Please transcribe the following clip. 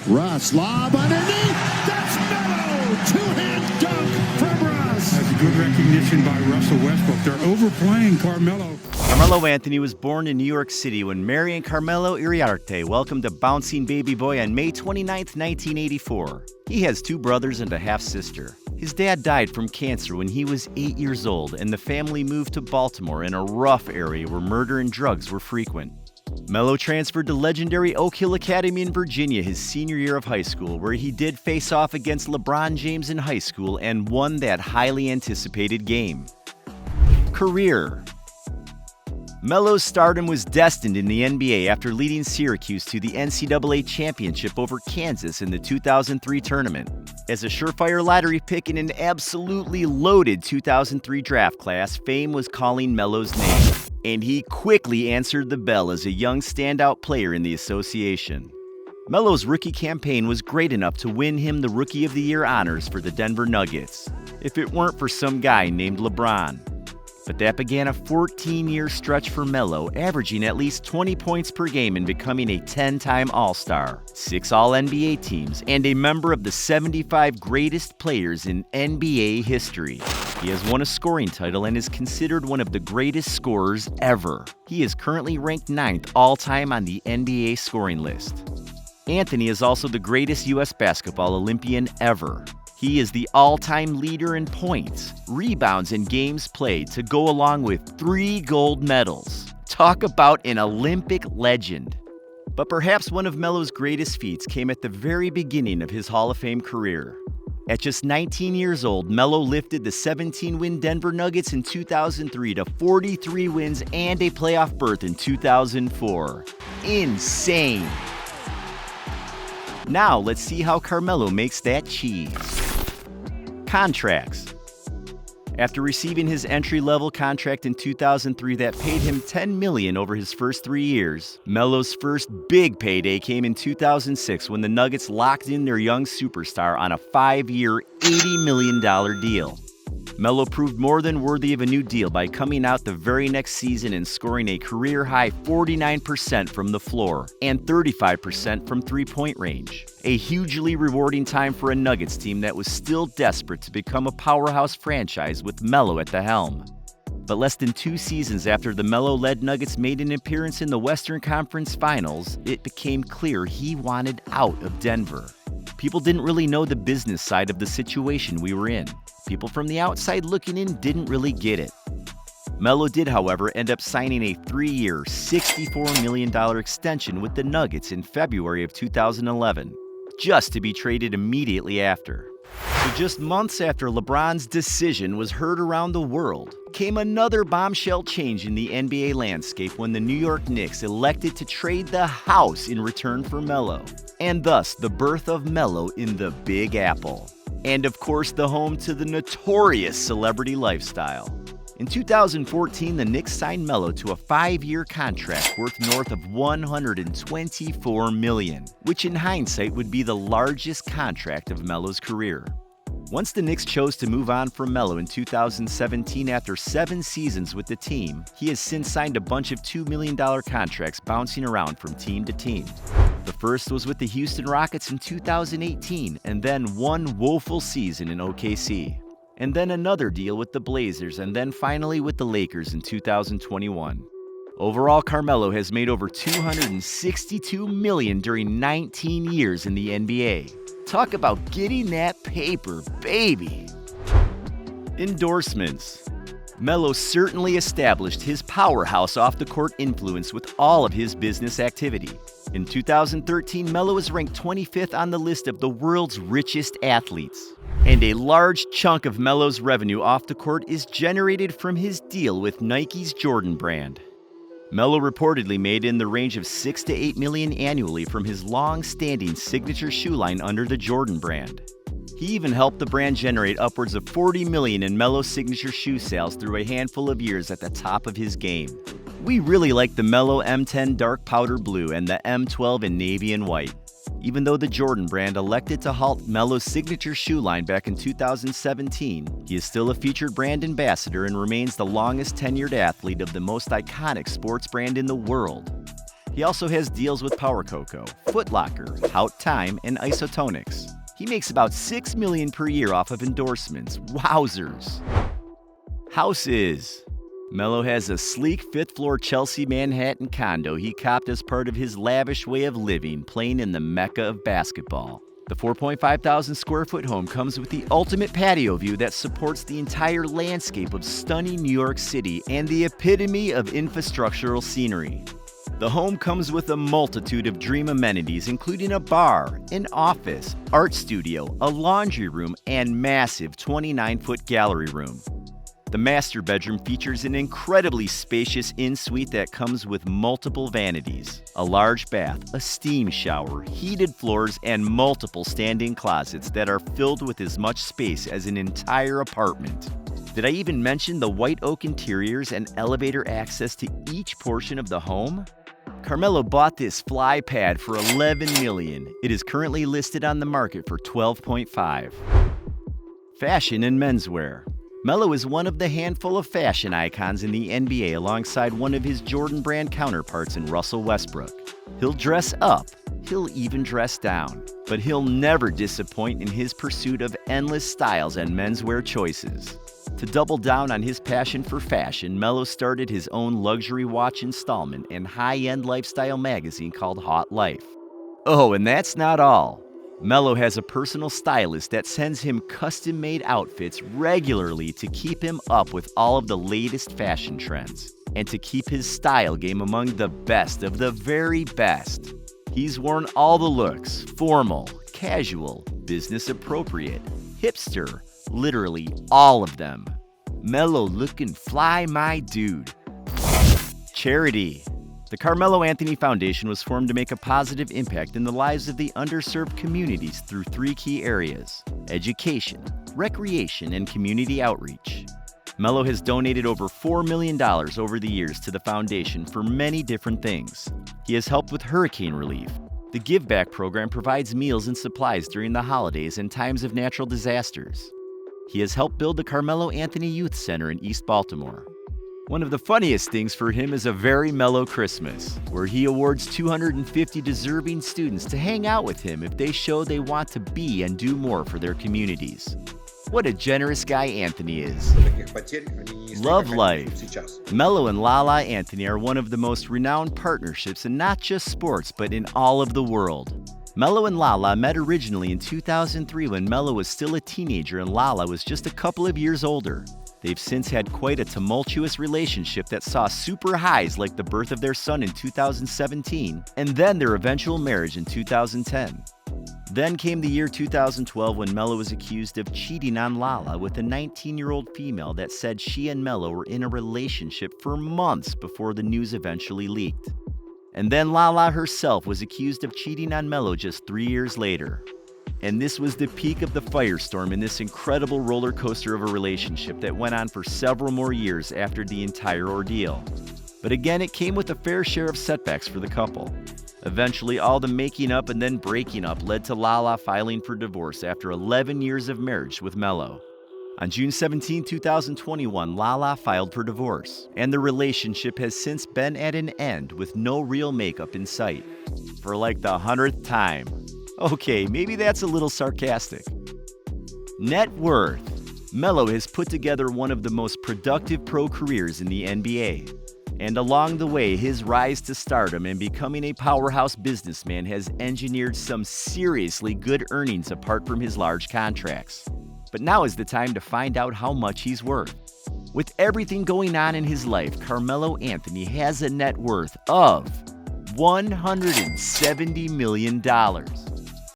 Russ, lob underneath. That's Melo. Two-hand dunk from Russ. That's good recognition by Russell Westbrook. They're overplaying Carmelo. Carmelo Anthony was born in New York City when Mary and Carmelo Iriarte welcomed a bouncing baby boy on May 29, 1984. He has two brothers and a half-sister. His dad died from cancer when he was 8 years old, and the family moved to Baltimore in a rough area where murder and drugs were frequent. Melo transferred to legendary Oak Hill Academy in Virginia his senior year of high school, where he did face off against LeBron James in high school and won that highly anticipated game. Career. Melo's stardom was destined in the NBA after leading Syracuse to the NCAA championship over Kansas in the 2003 tournament. As a surefire lottery pick in an absolutely loaded 2003 draft class, fame was calling Melo's name, and he quickly answered the bell as a young standout player in the association. Melo's rookie campaign was great enough to win him the Rookie of the Year honors for the Denver Nuggets, if it weren't for some guy named LeBron. But that began a 14-year stretch for Melo, averaging at least 20 points per game and becoming a 10-time All-Star, 6 All-NBA teams, and a member of the 75 greatest players in NBA history. He has won a scoring title and is considered one of the greatest scorers ever. He is currently ranked 9th all-time on the NBA scoring list. Anthony is also the greatest U.S. basketball Olympian ever. He is the all-time leader in points, rebounds, and games played to go along with 3 gold medals. Talk about an Olympic legend. But perhaps one of Melo's greatest feats came at the very beginning of his Hall of Fame career. At just 19 years old, Melo lifted the 17-win Denver Nuggets in 2003 to 43 wins and a playoff berth in 2004. Insane! Now let's see how Carmelo makes that cheese. Contracts. After receiving his entry-level contract in 2003 that paid him $10 million over his first 3 years, Melo's first big payday came in 2006 when the Nuggets locked in their young superstar on a 5-year, $80 million deal. Melo proved more than worthy of a new deal by coming out the very next season and scoring a career-high 49% from the floor and 35% from three-point range. A hugely rewarding time for a Nuggets team that was still desperate to become a powerhouse franchise with Melo at the helm. But less than 2 seasons after the Melo-led Nuggets made an appearance in the Western Conference Finals, it became clear he wanted out of Denver. People didn't really know the business side of the situation we were in. People from the outside looking in didn't really get it. Melo did, however, end up signing a 3-year, $64 million extension with the Nuggets in February of 2011, just to be traded immediately after. So just months after LeBron's decision was heard around the world, came another bombshell change in the NBA landscape when the New York Knicks elected to trade the house in return for Melo, and thus the birth of Melo in the Big Apple. And of course, the home to the notorious celebrity lifestyle. In 2014, the Knicks signed Melo to a 5-year contract worth north of $124 million, which in hindsight would be the largest contract of Melo's career. Once the Knicks chose to move on from Melo in 2017 after 7 seasons with the team, he has since signed a bunch of $2 million contracts bouncing around from team to team. The first was with the Houston Rockets in 2018, and then one woeful season in OKC. And then another deal with the Blazers, and then finally with the Lakers in 2021. Overall, Carmelo has made over $262 million during 19 years in the NBA. Talk about getting that paper, baby! Endorsements. Melo certainly established his powerhouse off-the-court influence with all of his business activity. In 2013, Melo was ranked 25th on the list of the world's richest athletes. And a large chunk of Melo's revenue off the court is generated from his deal with Nike's Jordan brand. Melo reportedly made in the range of $6 to $8 million annually from his long-standing signature shoe line under the Jordan brand. He even helped the brand generate upwards of $40 million in Melo signature shoe sales through a handful of years at the top of his game. We really like the Melo M10 dark powder blue and the M12 in navy and white. Even though the Jordan brand elected to halt Melo's signature shoe line back in 2017, he is still a featured brand ambassador and remains the longest tenured athlete of the most iconic sports brand in the world. He also has deals with Powercoco, Foot Locker, Haute Time, and Isotonix. He makes about $6 million per year off of endorsements. Wowzers! Houses. Melo has a sleek 5th floor Chelsea Manhattan condo he copped as part of his lavish way of living, playing in the mecca of basketball. The 4.5 thousand square foot home comes with the ultimate patio view that supports the entire landscape of stunning New York City and the epitome of infrastructural scenery. The home comes with a multitude of dream amenities, including a bar, an office, art studio, a laundry room, and massive 29-foot gallery room. The master bedroom features an incredibly spacious in-suite that comes with multiple vanities, a large bath, a steam shower, heated floors, and multiple standing closets that are filled with as much space as an entire apartment. Did I even mention the white oak interiors and elevator access to each portion of the home? Carmelo bought this fly pad for $11 million. It is currently listed on the market for $12.5. Fashion and menswear. Melo is one of the handful of fashion icons in the NBA alongside one of his Jordan brand counterparts in Russell Westbrook. He'll dress up, he'll even dress down, but he'll never disappoint in his pursuit of endless styles and menswear choices. To double down on his passion for fashion, Melo started his own luxury watch installment and high-end lifestyle magazine called Haute Life. Oh, and that's not all. Melo has a personal stylist that sends him custom-made outfits regularly to keep him up with all of the latest fashion trends and to keep his style game among the best of the very best. He's worn all the looks: formal, casual, business appropriate, hipster, literally all of them. Melo looking fly, my dude. Charity. The Carmelo Anthony Foundation was formed to make a positive impact in the lives of the underserved communities through 3 key areas: education, recreation, and community outreach. Melo has donated over $4 million over the years to the foundation for many different things. He has helped with hurricane relief. The Give Back program provides meals and supplies during the holidays and times of natural disasters. He has helped build the Carmelo Anthony Youth Center in East Baltimore. One of the funniest things for him is a very mellow Christmas, where he awards 250 deserving students to hang out with him if they show they want to be and do more for their communities. What a generous guy Anthony is. Love life. Melo and Lala Anthony are one of the most renowned partnerships in not just sports, but in all of the world. Melo and Lala met originally in 2003 when Melo was still a teenager and Lala was just a couple of years older. They've since had quite a tumultuous relationship that saw super highs like the birth of their son in 2017 and then their eventual marriage in 2010. Then came the year 2012 when Melo was accused of cheating on Lala with a 19-year-old female that said she and Melo were in a relationship for months before the news eventually leaked. And then Lala herself was accused of cheating on Melo just 3 years later. And this was the peak of the firestorm in this incredible roller coaster of a relationship that went on for several more years after the entire ordeal. But again, it came with a fair share of setbacks for the couple. Eventually, all the making up and then breaking up led to Lala filing for divorce after 11 years of marriage with Melo. On June 17, 2021, Lala filed for divorce, and the relationship has since been at an end with no real makeup in sight. For like the 100th time. Okay, maybe that's a little sarcastic. Net worth. Melo has put together one of the most productive pro careers in the NBA. And along the way, his rise to stardom and becoming a powerhouse businessman has engineered some seriously good earnings apart from his large contracts. But now is the time to find out how much he's worth. With everything going on in his life, Carmelo Anthony has a net worth of $170 million.